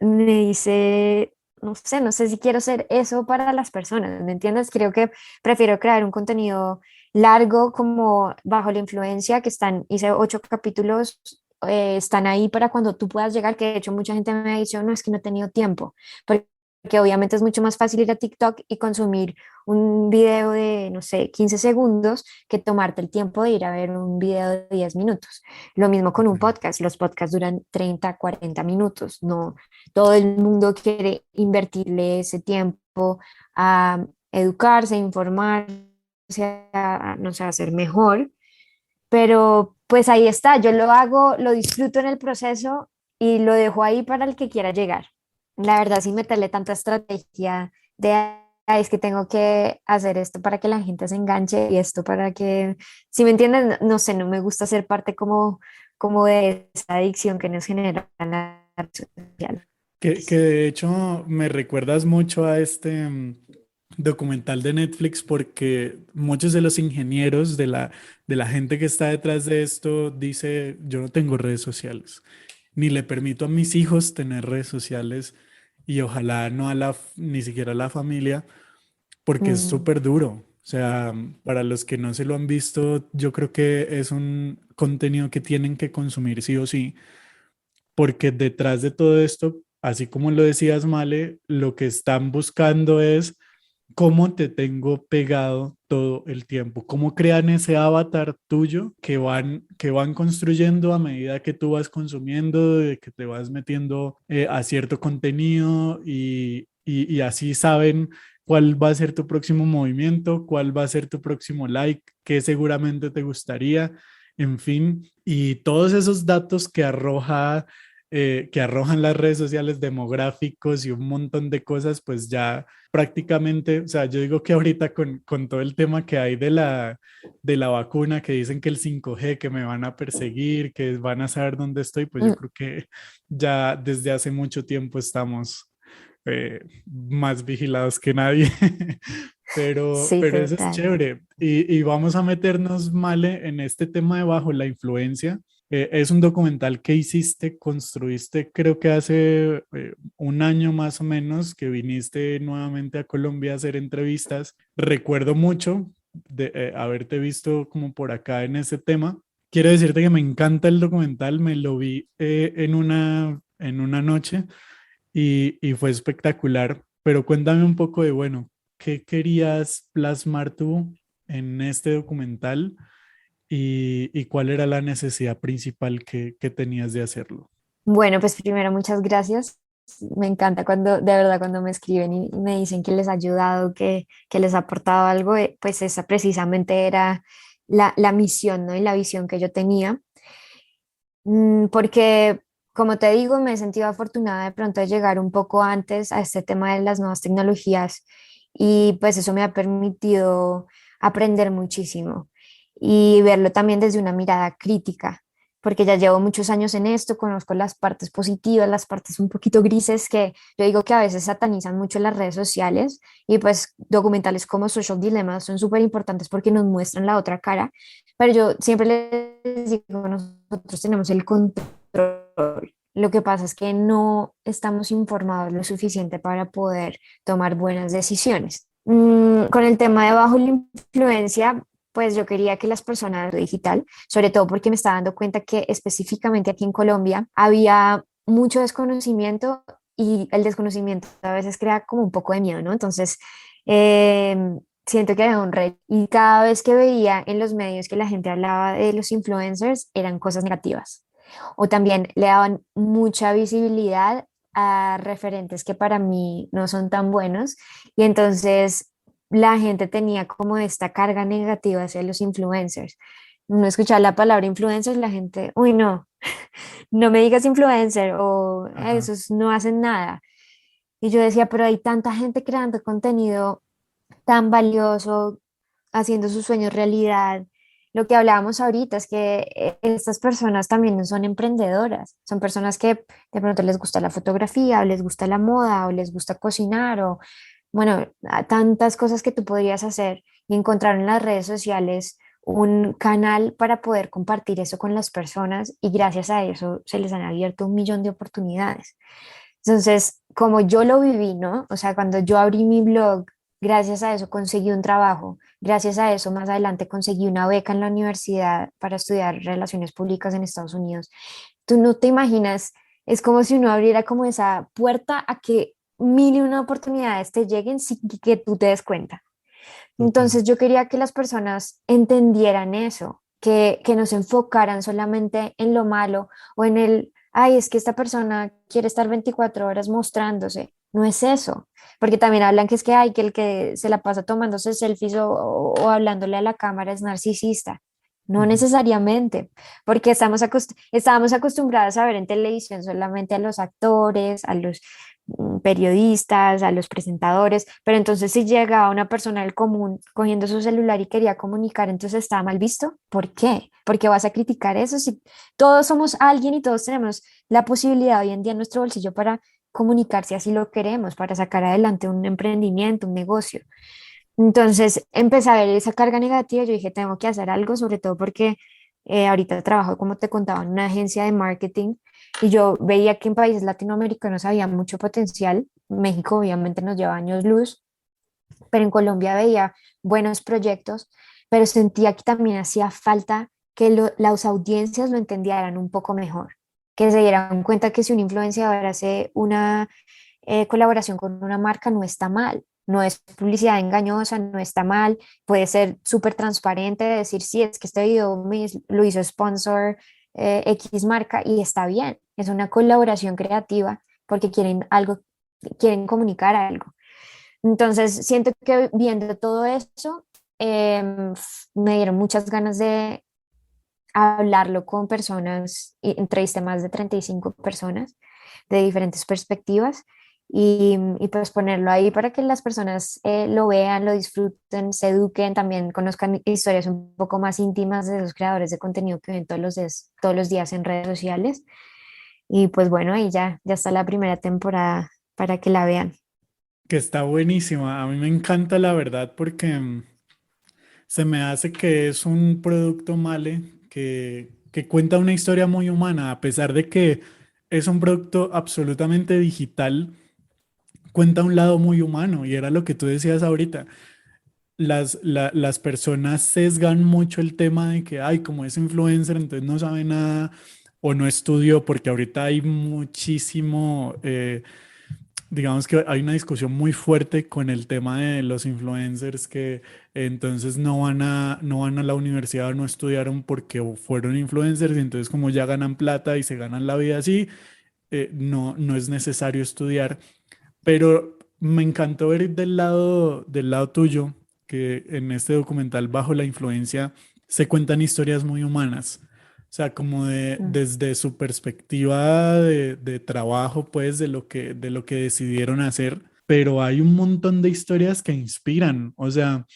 me dice, no sé si quiero ser eso para las personas, ¿me entiendes? Creo que prefiero crear un contenido largo como Bajo la Influencia, que hice 8 capítulos, están ahí para cuando tú puedas llegar, que de hecho mucha gente me ha dicho, no, es que no he tenido tiempo, porque obviamente es mucho más fácil ir a TikTok y consumir un video de, no sé, 15 segundos que tomarte el tiempo de ir a ver un video de 10 minutos. Lo mismo con un podcast, los podcasts duran 30 40 minutos, no todo el mundo quiere invertirle ese tiempo a educarse, informarse, no sé, a ser mejor, pero pues ahí está, yo lo hago, lo disfruto en el proceso y lo dejo ahí para el que quiera llegar. La verdad, sin meterle tanta estrategia de, "Ay, es que tengo que hacer esto para que la gente se enganche y esto para que, si me entienden, no sé, no me gusta ser parte como de esa adicción que nos genera la red social. Que de hecho me recuerdas mucho a este documental de Netflix porque muchos de los ingenieros de la gente que está detrás de esto dice, yo no tengo redes sociales, ni le permito a mis hijos tener redes sociales y ojalá no ni siquiera a la familia, porque es Mm. súper duro. O sea, para los que no se lo han visto, yo creo que es un contenido que tienen que consumir sí o sí, porque detrás de todo esto, así como lo decías, Male, lo que están buscando es cómo te tengo pegado todo el tiempo, cómo crean ese avatar tuyo que van construyendo a medida que tú vas consumiendo, de que te vas metiendo a cierto contenido y así saben cuál va a ser tu próximo movimiento, cuál va a ser tu próximo like, qué seguramente te gustaría, en fin, y todos esos datos que arroja que arrojan las redes sociales, demográficos y un montón de cosas, pues ya prácticamente, o sea, yo digo que ahorita con todo el tema que hay de la vacuna, que dicen que el 5G, que me van a perseguir, que van a saber dónde estoy, pues yo Mm, creo que ya desde hace mucho tiempo estamos más vigilados que nadie. sí, Pero eso es total. chévere. Y vamos a meternos, Male, en este tema de Bajo la Influencia. Es un documental que hiciste, construiste, creo que hace un año más o menos que viniste nuevamente a Colombia a hacer entrevistas. Recuerdo mucho de haberte visto como por acá en ese tema. Quiero decirte que me encanta el documental, me lo vi en una noche y fue espectacular. Pero cuéntame un poco de, bueno, ¿qué querías plasmar tú en este documental y cuál era la necesidad principal que tenías de hacerlo? Bueno, pues primero muchas gracias. Me encanta cuando, de verdad, cuando me escriben y me dicen que les ha ayudado, que les ha aportado algo, pues esa precisamente era la misión, ¿no? Y la visión que yo tenía. Porque, como te digo, me he sentido afortunada de pronto de llegar un poco antes a este tema de las nuevas tecnologías y pues eso me ha permitido aprender muchísimo y verlo también desde una mirada crítica, porque ya llevo muchos años en esto, conozco las partes positivas, las partes un poquito grises que yo digo que a veces satanizan mucho las redes sociales y pues documentales como Social Dilemma son súper importantes porque nos muestran la otra cara, pero yo siempre les digo, nosotros tenemos el control. Lo que pasa es que no estamos informados lo suficiente para poder tomar buenas decisiones. Con el tema de bajo la influencia, pues yo quería que las personas digital, sobre todo porque me estaba dando cuenta que específicamente aquí en Colombia había mucho desconocimiento y el desconocimiento a veces crea como un poco de miedo, ¿no? Entonces, siento que había un reto y cada vez que veía en los medios que la gente hablaba de los influencers eran cosas negativas o también le daban mucha visibilidad a referentes que para mí no son tan buenos y entonces la gente tenía como esta carga negativa hacia los influencers. Uno escuchaba la palabra influencers, la gente, uy, no, no me digas influencer o Ajá. esos no hacen nada. Y yo decía, pero hay tanta gente creando contenido tan valioso, haciendo sus sueños realidad. Lo que hablábamos ahorita es que estas personas también son emprendedoras, son personas que de pronto les gusta la fotografía o les gusta la moda o les gusta cocinar o bueno, tantas cosas que tú podrías hacer y encontrar en las redes sociales un canal para poder compartir eso con las personas y gracias a eso se les han abierto un millón de oportunidades. Entonces, como yo lo viví, ¿no? O sea, cuando yo abrí mi blog, gracias a eso conseguí un trabajo, gracias a eso más adelante conseguí una beca en la universidad para estudiar relaciones públicas en Estados Unidos. Tú no te imaginas, es como si uno abriera como esa puerta a que mil y una oportunidades te lleguen sin que tú te des cuenta. Total. Entonces yo quería que las personas entendieran eso, que no se enfocaran solamente en lo malo o en el, ay, es que esta persona quiere estar 24 horas mostrándose. No es eso, porque también hablan que es que hay que el que se la pasa tomándose selfies o hablándole a la cámara es narcisista. No Ujú. necesariamente, porque estábamos acostumbrados a ver en televisión solamente a los actores, a los periodistas, a los presentadores, pero entonces si llegaba una persona del común cogiendo su celular y quería comunicar, entonces estaba mal visto. ¿Por qué? ¿Por qué vas a criticar eso si todos somos alguien y todos tenemos la posibilidad hoy en día en nuestro bolsillo para comunicar si así lo queremos, para sacar adelante un emprendimiento, un negocio? Entonces empecé a ver esa carga negativa, yo dije, tengo que hacer algo, sobre todo porque ahorita trabajo, como te contaba, en una agencia de marketing y yo veía que en países latinoamericanos había mucho potencial. México obviamente nos lleva años luz, pero en Colombia veía buenos proyectos, pero sentía que también hacía falta que las audiencias lo entendieran un poco mejor, que se dieran cuenta que si un influenciador hace una colaboración con una marca no está mal, no es publicidad engañosa, no está mal, puede ser súper transparente, decir, sí, es que este video lo hizo sponsor X marca y está bien, es una colaboración creativa porque quieren algo, quieren comunicar algo. Entonces, siento que viendo todo eso, me dieron muchas ganas de hablarlo con personas, y entrevisté más de 35 personas de diferentes perspectivas y pues ponerlo ahí para que las personas lo vean, lo disfruten, se eduquen, también conozcan historias un poco más íntimas de esos creadores de contenido que ven todos los días en redes sociales. Y pues bueno, ahí ya está la primera temporada para que la vean. Que está buenísima. A mí me encanta la verdad porque se me hace que es un producto Male que cuenta una historia muy humana, a pesar de que es un producto absolutamente digital, cuenta un lado muy humano y era lo que tú decías ahorita. Las personas sesgan mucho el tema de que, ay, como es influencer, entonces no sabe nada o no estudió, porque ahorita hay muchísimo, digamos que hay una discusión muy fuerte con el tema de los influencers que entonces no van a la universidad o no estudiaron porque fueron influencers y entonces como ya ganan plata y se ganan la vida así, no es necesario estudiar. Pero me encantó ver del lado tuyo que en este documental Bajo la Influencia se cuentan historias muy humanas. O sea, como Mm. desde su perspectiva de trabajo, pues, de lo que decidieron hacer. Pero hay un montón de historias que inspiran. O sea,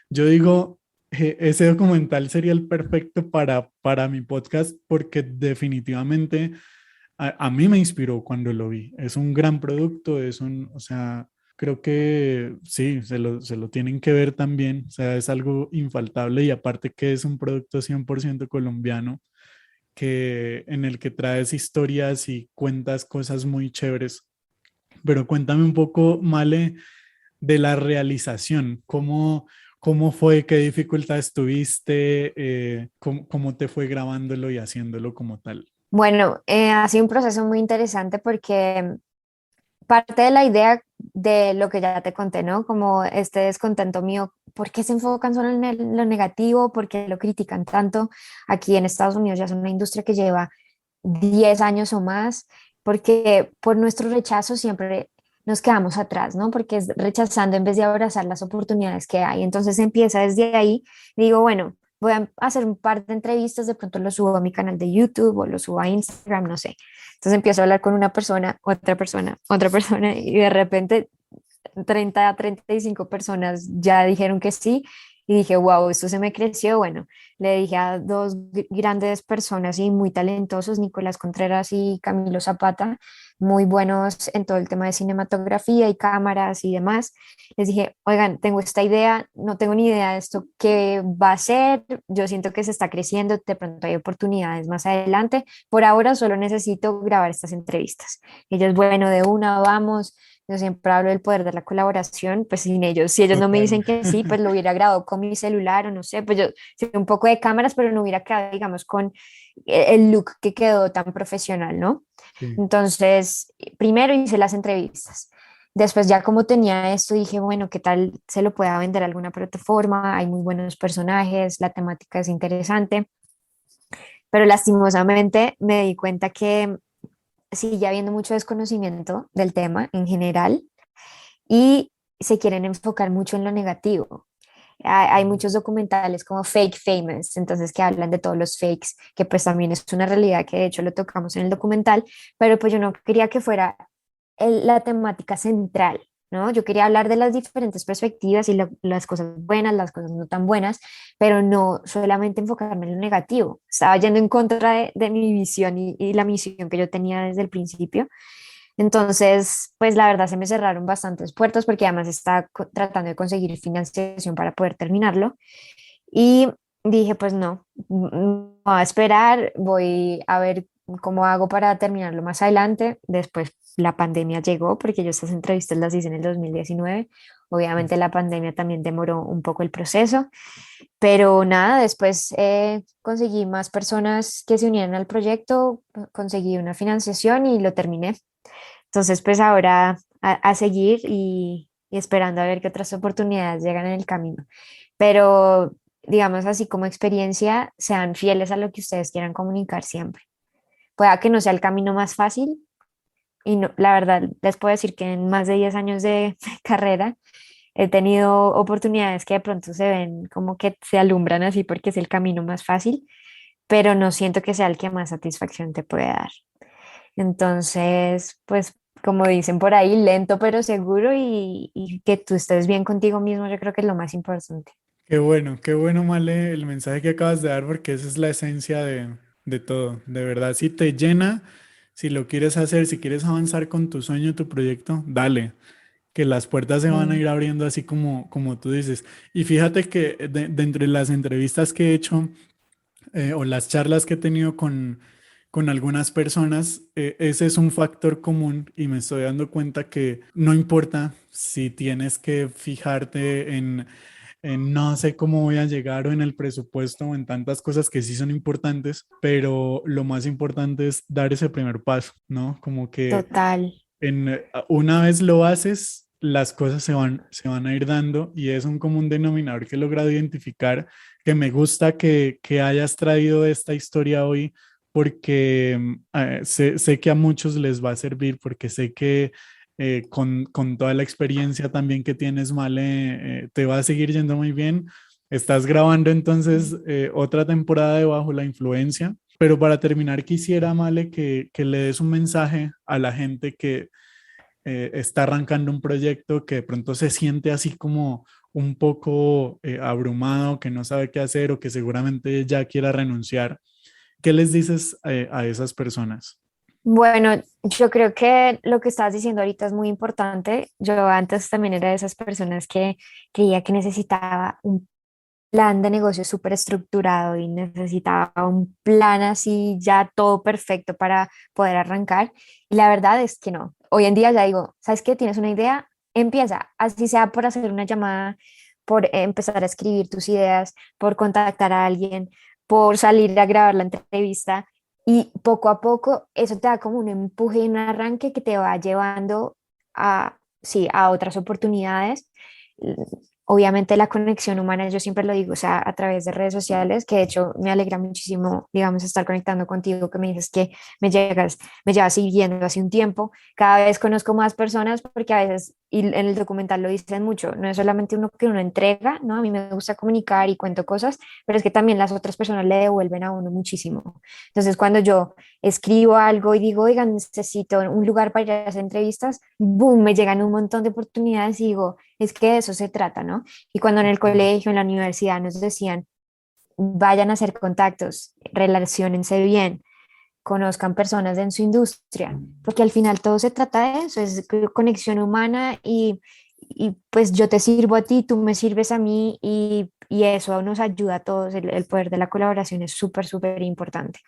yo digo, ese documental sería el perfecto para mi podcast porque definitivamente a mí me inspiró cuando lo vi. Es un gran producto, o sea, creo que sí, se lo tienen que ver también. O sea, es algo infaltable y aparte que es un producto 100% colombiano en el que traes historias y cuentas cosas muy chéveres. Pero cuéntame un poco, Male, de la realización. ¿Cómo fue? ¿Qué dificultades tuviste? ¿Cómo te fue grabándolo y haciéndolo como tal? Bueno, ha sido un proceso muy interesante porque parte de la idea de lo que ya te conté, ¿no? Como este descontento mío, ¿por qué se enfocan solo en lo negativo? ¿Por qué lo critican tanto? Aquí en Estados Unidos ya es una industria que lleva 10 años o más, porque por nuestro rechazo siempre nos quedamos atrás, ¿no? Porque es rechazando en vez de abrazar las oportunidades que hay. Entonces empieza desde ahí, digo, bueno, voy a hacer un par de entrevistas, de pronto lo subo a mi canal de YouTube o lo subo a Instagram, no sé. Entonces empiezo a hablar con una persona, otra persona, y de repente 30 a 35 personas ya dijeron que sí y dije, wow, esto se me creció. Bueno, le dije a dos grandes personas y muy talentosos, Nicolás Contreras y Camilo Zapata, muy buenos en todo el tema de cinematografía y cámaras y demás. Les dije, oigan, tengo esta idea, no tengo ni idea de esto qué va a ser, yo siento que se está creciendo, de pronto hay oportunidades más adelante, por ahora solo necesito grabar estas entrevistas. Ellos, bueno, de una, vamos. Yo siempre hablo del poder de la colaboración, pues sin ellos, si ellos no me Total. dicen que sí, pues lo hubiera grabado con mi celular o no sé, pues yo sé un poco de cámaras, pero no hubiera quedado, digamos, con el look que quedó tan profesional, ¿no? Sí. Entonces, primero hice las entrevistas. Después ya como tenía esto, dije, bueno, ¿qué tal se lo pueda vender a alguna plataforma? Hay muy buenos personajes, la temática es interesante, pero lastimosamente me di cuenta que sigue habiendo mucho desconocimiento del tema en general y se quieren enfocar mucho en lo negativo. Hay muchos documentales como Fake Famous, entonces que hablan de todos los fakes, que pues también es una realidad que de hecho lo tocamos en el documental, pero pues yo no quería que fuera la temática central, ¿no? Yo quería hablar de las diferentes perspectivas y las cosas buenas, las cosas no tan buenas, pero no solamente enfocarme en lo negativo. Estaba yendo en contra de mi visión y la misión que yo tenía desde el principio. Entonces, pues la verdad se me cerraron bastantes puertas porque además estaba tratando de conseguir financiación para poder terminarlo. Y dije, pues no, voy a esperar, voy a ver cómo hago para terminarlo más adelante. Después la pandemia llegó porque yo estas entrevistas las hice en el 2019. Obviamente la pandemia también demoró un poco el proceso, pero nada, después conseguí más personas que se unieran al proyecto, conseguí una financiación y lo terminé. Entonces, pues ahora a seguir y esperando a ver qué otras oportunidades llegan en el camino. Pero, digamos así como experiencia, sean fieles a lo que ustedes quieran comunicar siempre. Pueda que no sea el camino más fácil y no, la verdad les puedo decir que en más de 10 años de carrera he tenido oportunidades que de pronto se ven como que se alumbran así porque es el camino más fácil, pero no siento que sea el que más satisfacción te puede dar. Entonces, pues como dicen por ahí, lento pero seguro y que tú estés bien contigo mismo, yo creo que es lo más importante. qué bueno, Male, el mensaje que acabas de dar, porque esa es la esencia de todo. De verdad, si te llena, si lo quieres hacer, si quieres avanzar con tu sueño, tu proyecto, dale, que las puertas se van a Mm. ir abriendo así como tú dices. Y fíjate que de entre las entrevistas que he hecho o las charlas que he tenido con algunas personas, ese es un factor común y me estoy dando cuenta que no importa si tienes que fijarte en no sé cómo voy a llegar o en el presupuesto o en tantas cosas que sí son importantes, pero lo más importante es dar ese primer paso, ¿no? Como que Total. una vez lo haces, las cosas se van a ir dando y es un común denominador que he logrado identificar, que me gusta que hayas traído esta historia hoy porque sé que a muchos les va a servir, porque sé que con toda la experiencia también que tienes, Male, te va a seguir yendo muy bien. Estás grabando entonces otra temporada de Bajo la Influencia. Pero para terminar, quisiera, Male, que le des un mensaje a la gente que está arrancando un proyecto, que de pronto se siente así como un poco abrumado, que no sabe qué hacer o que seguramente ya quiera renunciar. ¿Qué les dices a esas personas? Bueno, yo creo que lo que estabas diciendo ahorita es muy importante. Yo antes también era de esas personas que creía que necesitaba un plan de negocio súper estructurado y necesitaba un plan así ya todo perfecto para poder arrancar. Y la verdad es que no. Hoy en día ya digo, ¿sabes qué? Tienes una idea, empieza, así sea por hacer una llamada, por empezar a escribir tus ideas, por contactar a alguien, por salir a grabar la entrevista. Y poco a poco eso te da como un empuje y un arranque que te va llevando a, sí, a otras oportunidades. Obviamente la conexión humana, yo siempre lo digo, o sea, a través de redes sociales, que de hecho me alegra muchísimo, digamos, estar conectando contigo, que me dices que me llevas siguiendo hace un tiempo. Cada vez conozco más personas porque a veces, y en el documental lo dicen mucho, no es solamente uno que uno entrega, ¿no? A mí me gusta comunicar y cuento cosas, pero es que también las otras personas le devuelven a uno muchísimo. Entonces, cuando yo escribo algo y digo, oigan, necesito un lugar para ir a hacer entrevistas, boom, me llegan un montón de oportunidades y digo, es que de eso se trata, ¿no? Y cuando en el colegio, en la universidad nos decían, vayan a hacer contactos, relaciónense bien, conozcan personas en su industria, porque al final todo se trata de eso, es conexión humana y pues yo te sirvo a ti, tú me sirves a mí y eso nos ayuda a todos, el poder de la colaboración es súper, súper importante.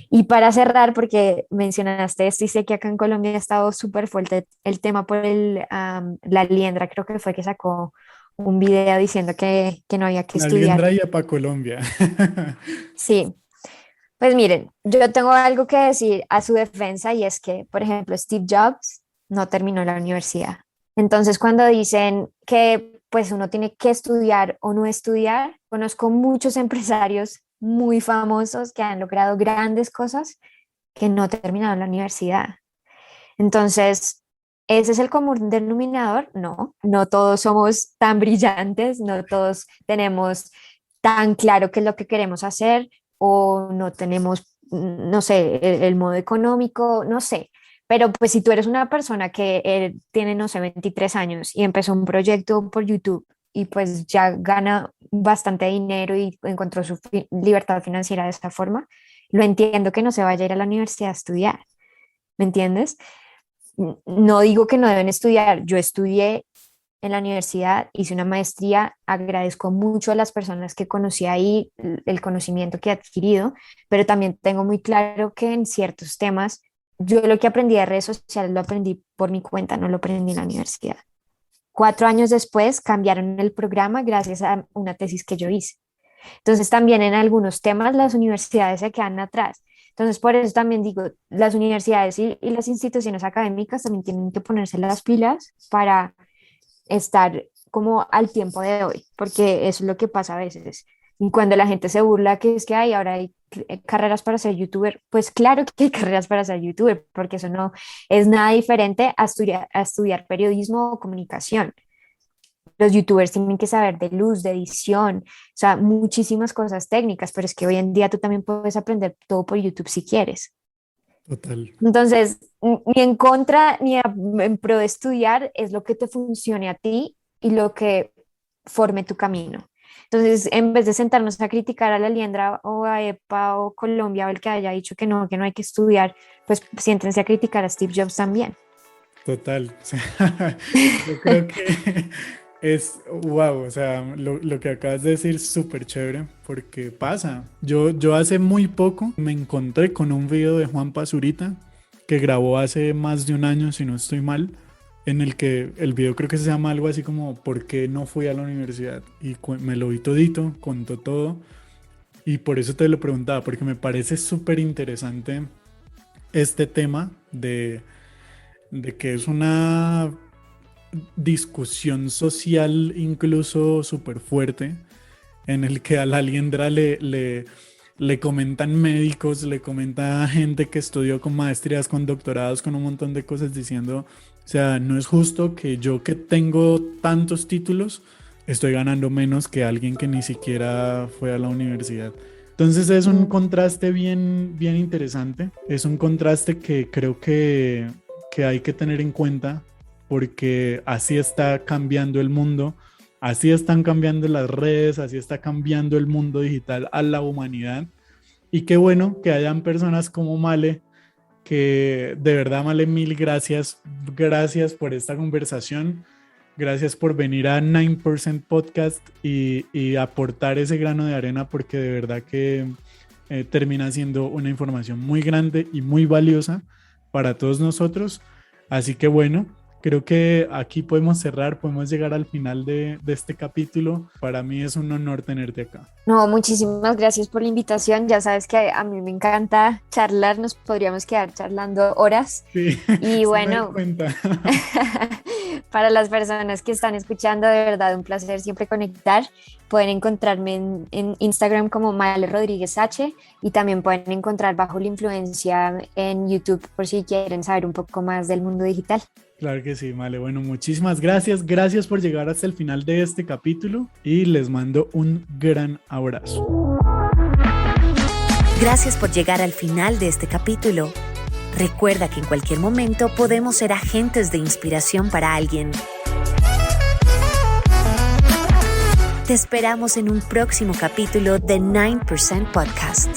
Y para cerrar, porque mencionaste esto y sé que acá en Colombia ha estado súper fuerte el tema por la liendra, creo que fue que sacó un video diciendo que no había que La estudiar. liendra y para Colombia. Sí, pues miren, yo tengo algo que decir a su defensa y es que, por ejemplo, Steve Jobs no terminó la universidad. Entonces, cuando dicen que pues uno tiene que estudiar o no estudiar, conozco muchos empresarios muy famosos que han logrado grandes cosas que no terminaron la universidad. Entonces, ¿ese es el común denominador? No, no todos somos tan brillantes, no todos tenemos tan claro qué es lo que queremos hacer o no tenemos, no sé, el modo económico, no sé. Pero pues si tú eres una persona que tiene, no sé, 23 años y empezó un proyecto por YouTube y pues ya gana bastante dinero y encontró su libertad financiera de esta forma, lo entiendo que no se vaya a ir a la universidad a estudiar, ¿me entiendes? No digo que no deben estudiar, yo estudié en la universidad, hice una maestría, agradezco mucho a las personas que conocí ahí, el conocimiento que he adquirido, pero también tengo muy claro que en ciertos temas, yo lo que aprendí de redes sociales lo aprendí por mi cuenta, no lo aprendí en la universidad. 4 años después cambiaron el programa gracias a una tesis que yo hice. Entonces también en algunos temas las universidades se quedan atrás. Entonces por eso también digo, las universidades y las instituciones académicas también tienen que ponerse las pilas para estar como al tiempo de hoy, porque eso es lo que pasa a veces. Y cuando la gente se burla que es que hay ahora hay carreras para ser youtuber, pues claro que hay carreras para ser youtuber, porque eso no es nada diferente a estudiar periodismo o comunicación. los youtubers tienen que saber de luz, de edición, o sea, muchísimas cosas técnicas, pero es que hoy en día tú también puedes aprender todo por YouTube si quieres. Total. Entonces, ni en contra ni en pro de estudiar, es lo que te funcione a ti y lo que forme tu camino. Entonces, en vez de sentarnos a criticar a la Liendra o a EPA o Colombia o el que haya dicho que no hay que estudiar, pues siéntense a criticar a Steve Jobs también. Total. O sea, yo creo que es wow, o sea, lo que acabas de decir es súper chévere porque pasa. Yo hace muy poco me encontré con un video de Juan Pazurita que grabó hace más de un año, si no estoy mal, en el que el video creo que se llama algo así como ¿por qué no fui a la universidad? Y me lo vi todito, contó todo y por eso te lo preguntaba, porque me parece súper interesante este tema de que es una discusión social incluso súper fuerte en el que a la Liendra le comentan médicos, le comenta gente que estudió con maestrías, con doctorados, con un montón de cosas diciendo, o sea, no es justo que yo que tengo tantos títulos estoy ganando menos que alguien que ni siquiera fue a la universidad. Entonces es un contraste bien, bien interesante, es un contraste que creo que hay que tener en cuenta porque así está cambiando el mundo, así están cambiando las redes, así está cambiando el mundo digital a la humanidad. Y qué bueno que hayan personas como Male, que de verdad, Male, mil gracias. Gracias por esta conversación. Gracias por venir a 9% Podcast y aportar ese grano de arena porque de verdad que termina siendo una información muy grande y muy valiosa para todos nosotros. Así que bueno, creo que aquí podemos cerrar, podemos llegar al final de este capítulo. Para mí es un honor tenerte acá. No, muchísimas gracias por la invitación. Ya sabes que a mí me encanta charlar, nos podríamos quedar charlando horas. Sí, y bueno, cuenta. para las personas que están escuchando, de verdad un placer siempre conectar. Pueden encontrarme en Instagram como Male Rodríguez H y también pueden encontrar Bajo la Influencia en YouTube por si quieren saber un poco más del mundo digital. Claro que sí, Male. Bueno, muchísimas gracias. Gracias por llegar hasta el final de este capítulo y les mando un gran abrazo. Gracias por llegar al final de este capítulo. Recuerda que en cualquier momento podemos ser agentes de inspiración para alguien. Te esperamos en un próximo capítulo de 9% Podcast.